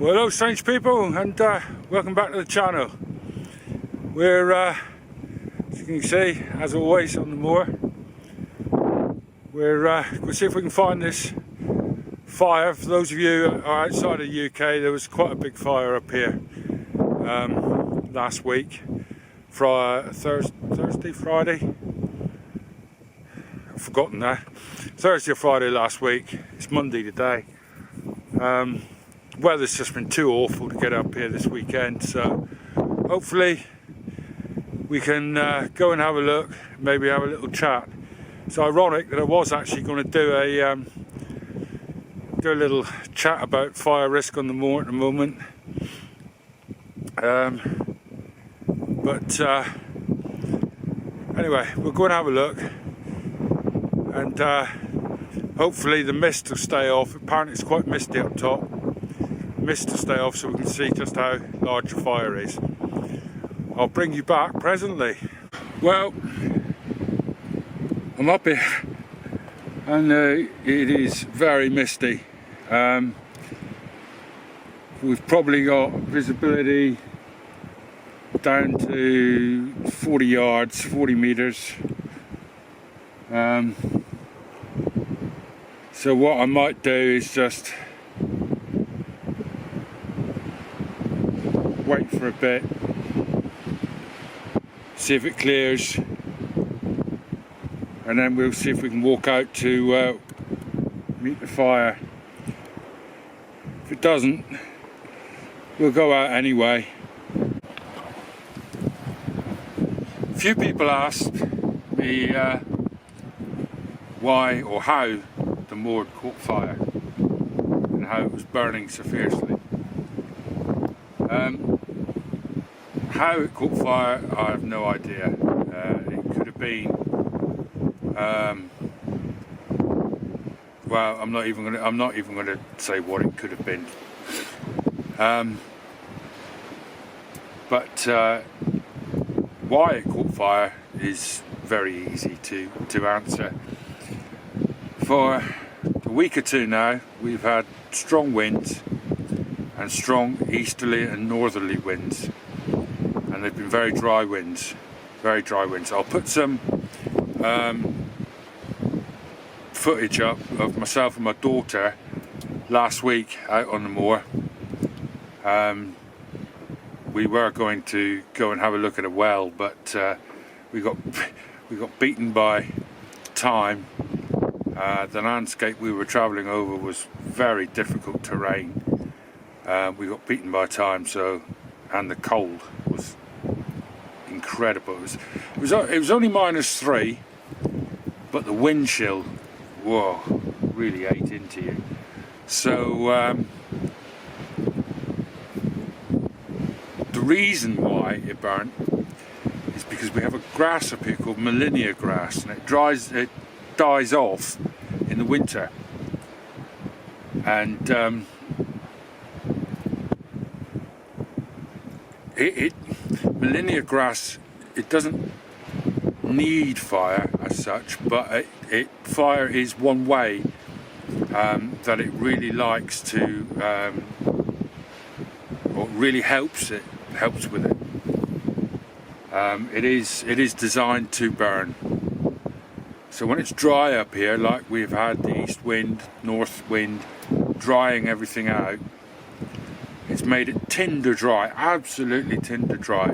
Well, hello strange people, and welcome back to the channel. We're, as you can see, as always on the moor. We'll see if we can find this fire. For those of you who are outside of the UK, there was quite a big fire up here last week. Thursday, Friday? I've forgotten that. Thursday or Friday last week. It's Monday today. Weather's just been too awful to get up here this weekend, so hopefully we can go and have a look, maybe have a little chat. It's ironic that I was actually going to do a little chat about fire risk on the moor at the moment, but anyway, we'll go and have a look, and hopefully the mist will stay off. Apparently it's quite misty up top. Mist to stay off so we can see just how large the fire is. I'll bring you back presently. Well, I'm up here and it is very misty. We've probably got visibility down to 40 yards, 40 meters. So what I might do is just wait for a bit, see if it clears, and then we'll see if we can walk out to meet the fire. If it doesn't, we'll go out anyway. A few people asked me why or how the moor caught fire and how it was burning so fiercely. How it caught fire, I have no idea. It could have been, well, I'm not even going to say what it could have been. But why it caught fire is very easy to answer. For a week or two now, we've had strong winds and strong easterly and northerly winds. And they've been very dry winds. I'll put some footage up of myself and my daughter last week out on the moor. We were going to go and have a look at a well, but we got beaten by time. The landscape we were travelling over was very difficult terrain. We got beaten by time, and the cold was incredible. It was only -3, but the wind chill, whoa, really ate into you. So the reason why it burnt is because we have a grass up here called Molinia grass, and it dies off in the winter, and Molinia grass, it doesn't need fire as such, but fire is one way that it really likes to, or really helps with it. It is designed to burn. So when it's dry up here, like we've had the east wind, north wind, drying everything out, it's made it tinder dry, absolutely tinder dry.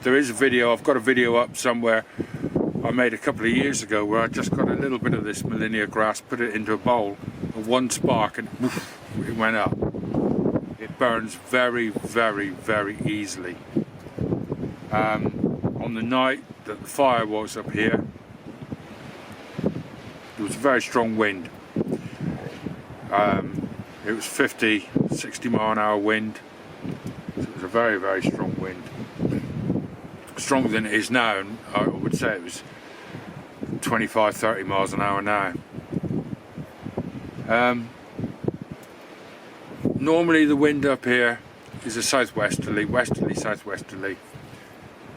There is a video, I've got a video up somewhere I made a couple of years ago where I just got a little bit of this Molinia grass, put it into a bowl, and one spark, and woof, it went up. It burns very, very, very easily. On the night that the fire was up here, there was a very strong wind. It was 50, 60 mile an hour wind. So it was a very, very strong wind. Stronger than it is now, and I would say it was 25, 30 miles an hour now. Normally the wind up here is a southwesterly, westerly, southwesterly.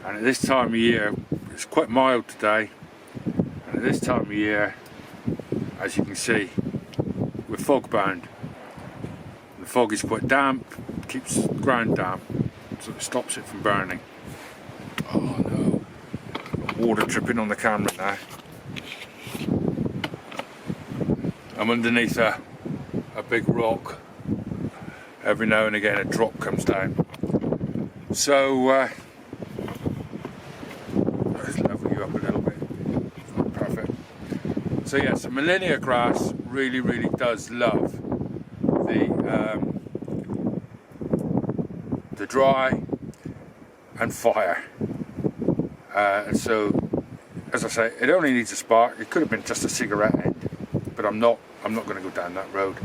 And at this time of year, it's quite mild today. And at this time of year, as you can see, we're fog bound. The fog is quite damp, keeps the ground damp, so it stops it from burning. Oh no, water dripping on the camera now. I'm underneath a big rock. Every now and again a drop comes down. So let's level you up a little bit. Perfect. So yes, the Molinia grass really does love the dry and fire. And so, as I say, it only needs a spark. It could have been just a cigarette end, but I'm not going to go down that road.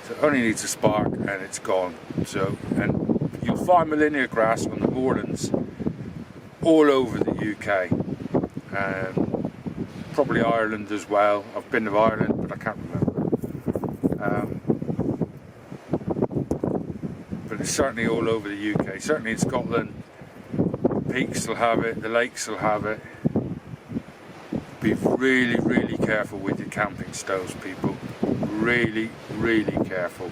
So it only needs a spark and it's gone. So, and you'll find Molinia grass on the moorlands all over the UK, probably Ireland as well. I've been to Ireland, but I can't remember. But it's certainly all over the UK. Certainly in Scotland, the peaks will have it, the lakes will have it. Be really careful with your camping stoves, people. Really careful.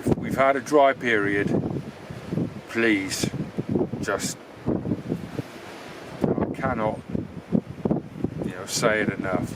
If we've had a dry period, please just, I cannot, say it enough.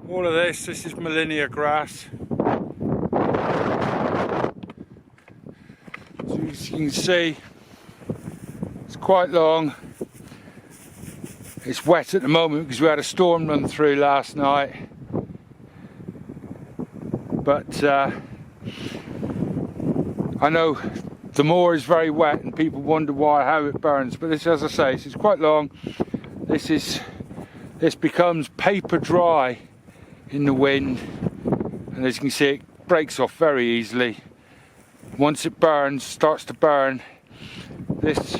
All of this is Molinia grass. So as you can see, it's quite long. It's wet at the moment because we had a storm run through last night. But I know the moor is very wet and people wonder how it burns. But this, as I say, it's quite long. This becomes paper dry in the wind, and as you can see, it breaks off very easily. Once it starts to burn, this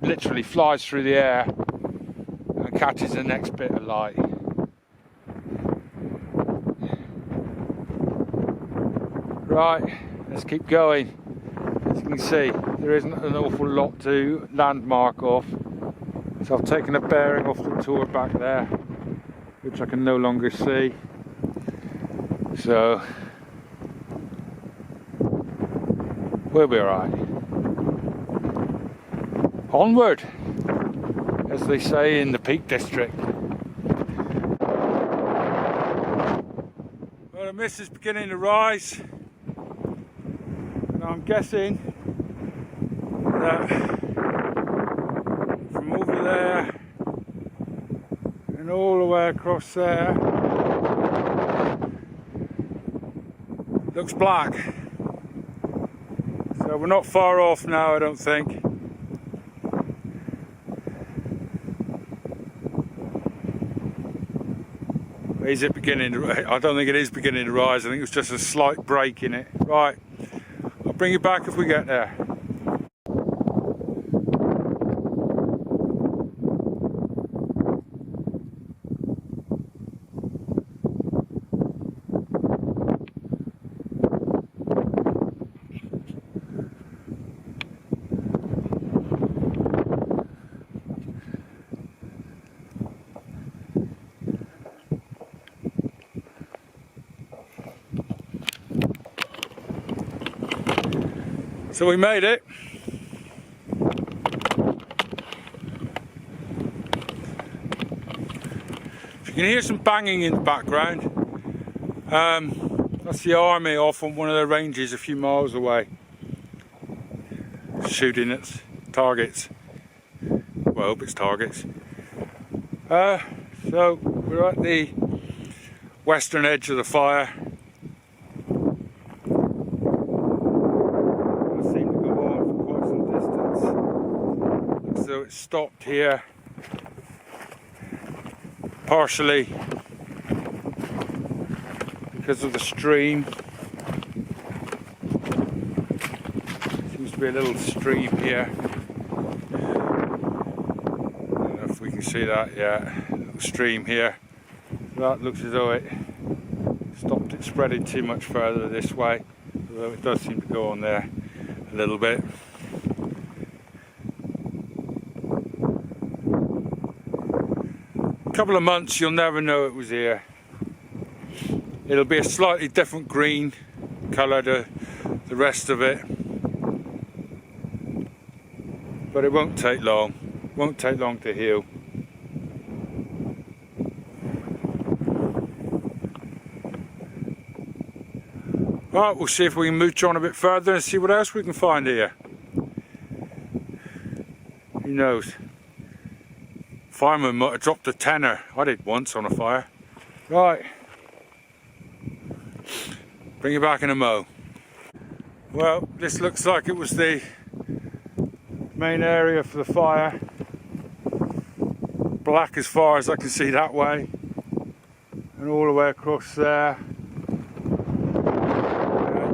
literally flies through the air and catches the next bit of light. Right, let's keep going. As you can see, there isn't an awful lot to landmark off, so I've taken a bearing off the tour back there, which I can no longer see. So we'll be alright. Onward, as they say in the Peak District. Well, the mist is beginning to rise, and I'm guessing that from over there and all the way across there looks black. So we're not far off now, I don't think. Is it beginning to rise? I don't think it is beginning to rise. I think it's just a slight break in it. Right, I'll bring you back if we get there. So we made it. can hear some banging in the background. That's the army off on one of their ranges a few miles away, shooting at targets. Well, I hope it's targets. So we're at the western edge of the fire. It seemed to go on for quite some distance. Looks as though it stopped here, partially because of the stream. Seems to be a little stream here. I don't know if we can see that. Yeah, a little stream here. That looks as though it stopped it spreading too much further this way, although it does seem to go on there a little bit. A couple of months, you'll never know it was here. It'll be a slightly different green colour to the rest of it, but it won't take long. Won't take long to heal. Right, we'll see if we can mooch on a bit further and see what else we can find here. Who knows? Fireman might have dropped a tenner. I did once on a fire. Right. Bring you back in a mo. Well, this looks like it was the main area for the fire. Black as far as I can see that way. And all the way across there.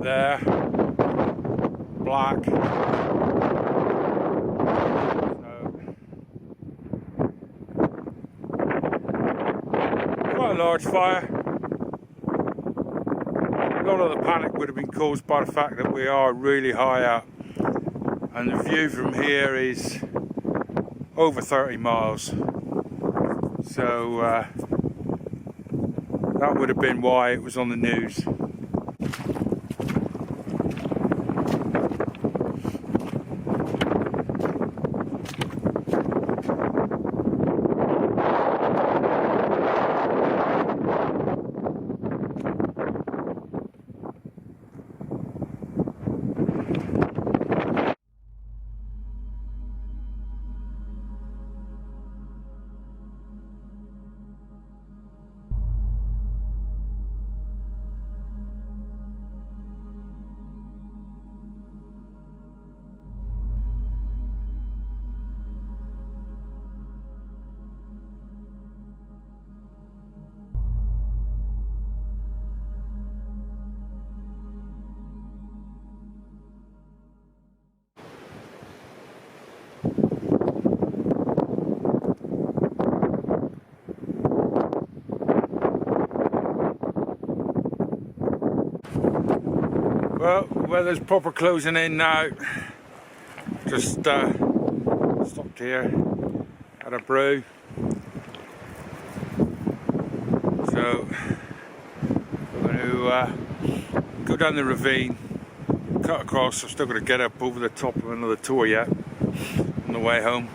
There, black. So, quite a large fire. A lot of the panic would have been caused by the fact that we are really high up, and the view from here is over 30 miles. So that would have been why it was on the news. Well, the weather's proper closing in now. Just stopped here, had a brew. So I'm going to go down the ravine, cut across. I'm still going to get up over the top of another tour yet on the way home.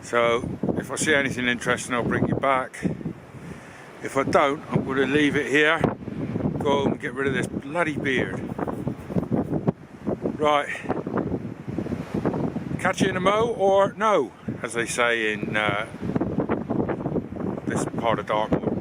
So if I see anything interesting, I'll bring you back. If I don't, I'm going to leave it here, go home and get rid of this bloody beard. Right, catch you in a mo, or no, as they say in this part of Dartmoor.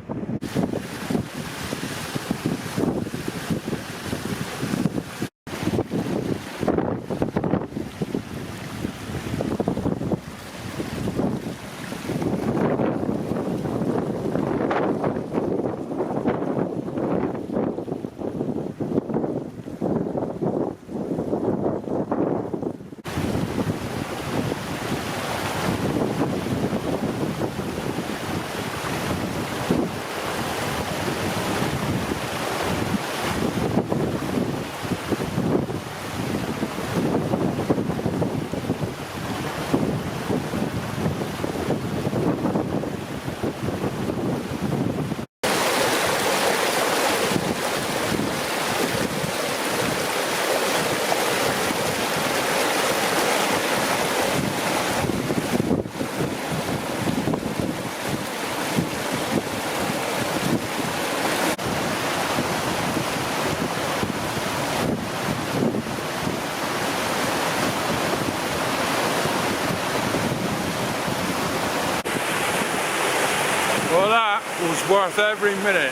worth every minute.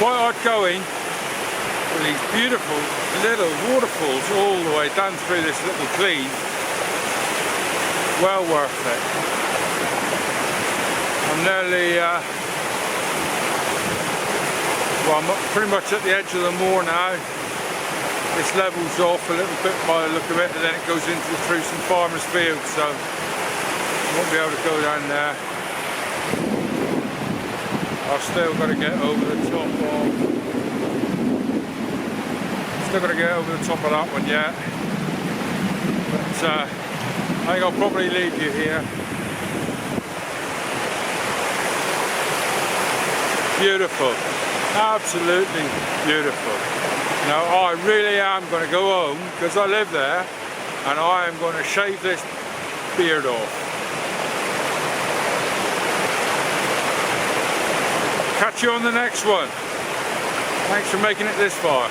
Quite hard going, with these beautiful little waterfalls all the way down through this little cleave. Well worth it. I'm nearly, well, I'm pretty much at the edge of the moor now. This levels off a little bit by the look of it, and then it goes through some farmers' fields, so I won't be able to go down there. I've still got to get over the top of, that one yet. But I think I'll probably leave you here. Beautiful, absolutely beautiful. Now I really am going to go home because I live there, and I am going to shave this beard off. Catch you on the next one. Thanks for making it this far.